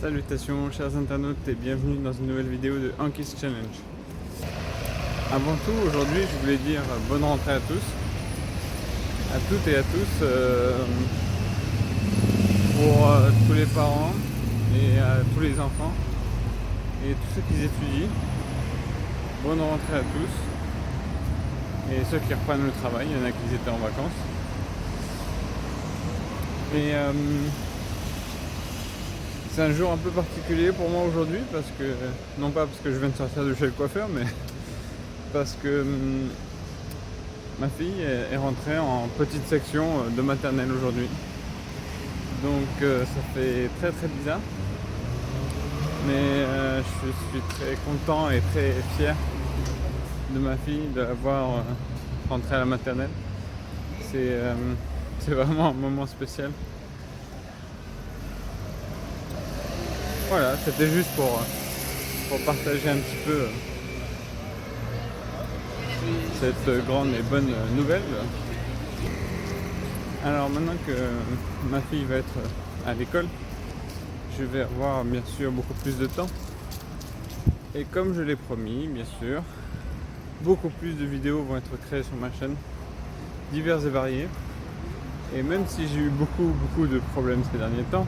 Salutations chers internautes et bienvenue dans une nouvelle vidéo de Anki's Challenge. Avant tout, aujourd'hui je voulais dire bonne rentrée à tous, à toutes et à tous, pour tous les parents et à tous les enfants et tous ceux qui étudient. Bonne rentrée à tous et ceux qui reprennent le travail, il y en a qui étaient en vacances. Et c'est un jour un peu particulier pour moi aujourd'hui parce que, non pas parce que je viens de sortir de chez le coiffeur, mais parce que ma fille est rentrée en petite section de maternelle aujourd'hui. Donc ça fait très très bizarre. Mais je suis très content et très fier de ma fille de la voir rentrer à la maternelle. C'est vraiment un moment spécial. Voilà, c'était juste pour partager un petit peu cette grande et bonne nouvelle. Alors maintenant que ma fille va être à l'école, je vais avoir bien sûr beaucoup plus de temps. Et comme je l'ai promis, bien sûr, beaucoup plus de vidéos vont être créées sur ma chaîne, diverses et variées. Et même si j'ai eu beaucoup de problèmes ces derniers temps,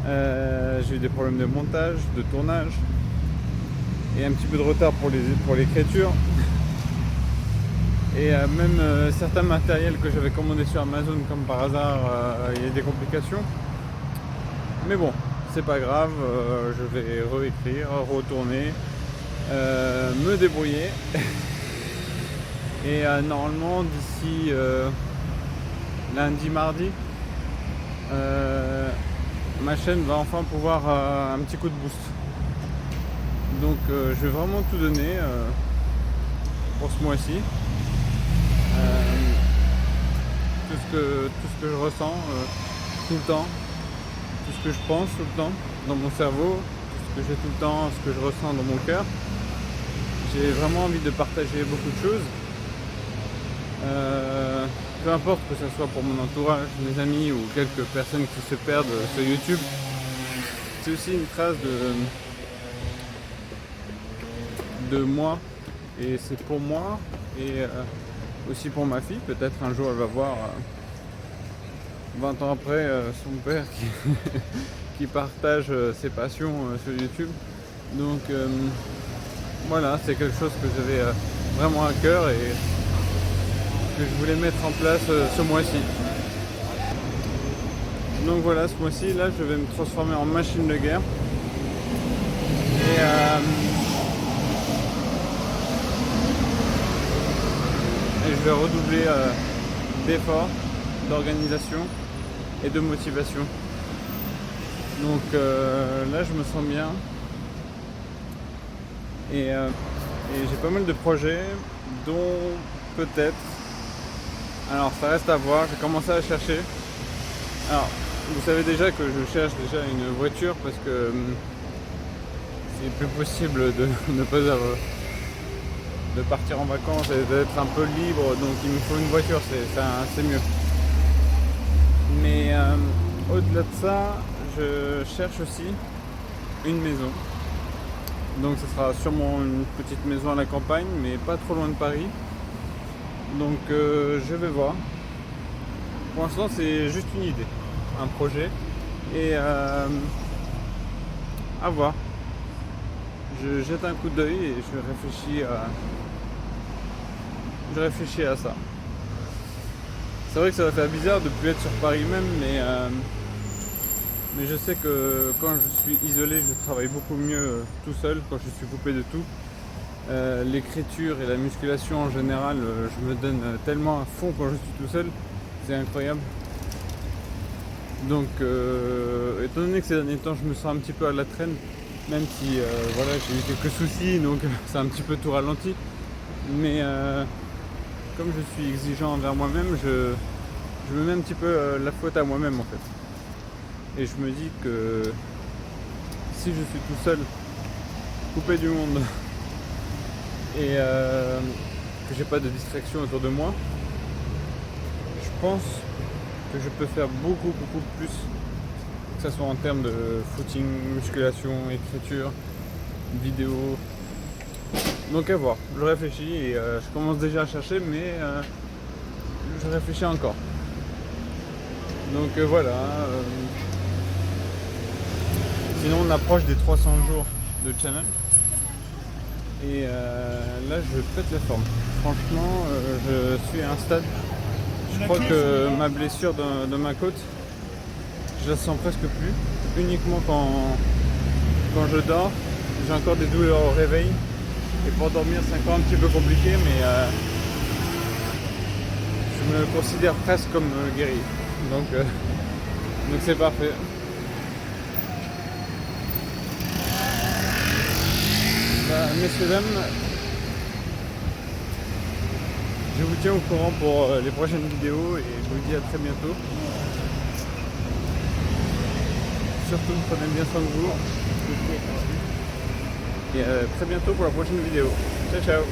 j'ai eu des problèmes de montage, de tournage et un petit peu de retard pour l'écriture. Et même certains matériels que j'avais commandés sur Amazon, comme par hasard, il y a des complications. Mais bon, c'est pas grave, je vais réécrire, retourner, me débrouiller. Et normalement d'ici lundi, mardi, ma chaîne va enfin pouvoir un petit coup de boost. Donc je vais vraiment tout donner pour ce mois-ci. Tout ce que je ressens tout le temps, tout ce que je pense tout le temps dans mon cerveau, tout ce que j'ai tout le temps, ce que je ressens dans mon cœur. J'ai vraiment envie de partager beaucoup de choses. Peu importe que ce soit pour mon entourage, mes amis ou quelques personnes qui se perdent sur YouTube, c'est aussi une trace de moi et c'est pour moi et aussi pour ma fille. Peut-être un jour elle va voir 20 ans après son père qui partage ses passions sur YouTube. Donc voilà, c'est quelque chose que j'avais vraiment à cœur et que je voulais mettre en place ce mois-ci. Donc voilà, ce mois-ci, là, je vais me transformer en machine de guerre. Et je vais redoubler d'efforts, d'organisation et de motivation. Donc là, je me sens bien. Et j'ai pas mal de projets, dont peut-être... Alors ça reste à voir, j'ai commencé à chercher. Alors vous savez déjà que je cherche déjà une voiture parce que c'est plus possible de ne pas de partir en vacances et d'être un peu libre, donc il me faut une voiture, c'est mieux. Mais au-delà de ça, je cherche aussi une maison. Donc ce sera sûrement une petite maison à la campagne, mais pas trop loin de Paris. Donc je vais voir. Pour l'instant c'est juste une idée, un projet. Et à voir. Je jette un coup d'œil et je réfléchis à ça. C'est vrai que ça va faire bizarre de ne plus être sur Paris même, mais je sais que quand je suis isolé, je travaille beaucoup mieux tout seul, quand je suis coupé de tout. L'écriture et la musculation en général, je me donne tellement à fond quand je suis tout seul, c'est incroyable. Donc étant donné que ces derniers temps je me sens un petit peu à la traîne, même si voilà, j'ai eu quelques soucis, donc c'est un petit peu tout ralenti, mais comme je suis exigeant envers moi-même, je me mets un petit peu la faute à moi-même en fait. Et je me dis que si je suis tout seul, coupé du monde, et que j'ai pas de distraction autour de moi, je pense que je peux faire beaucoup plus que ce soit en termes de footing, musculation, écriture, vidéo. Donc à voir, je réfléchis et je commence déjà à chercher, mais je réfléchis encore. Donc voilà. Sinon on approche des 300 jours de challenge. Et là je pète la forme. Franchement, je suis à un stade. Je crois que ma blessure de ma côte, je la sens presque plus. Uniquement quand je dors, j'ai encore des douleurs au réveil. Et pour dormir, c'est encore un petit peu compliqué, mais je me considère presque comme guéri. Donc c'est parfait. Messieurs, dames, je vous tiens au courant pour les prochaines vidéos et je vous dis à très bientôt. Surtout, prenez bien soin de vous. Et à très bientôt pour la prochaine vidéo. Ciao, ciao.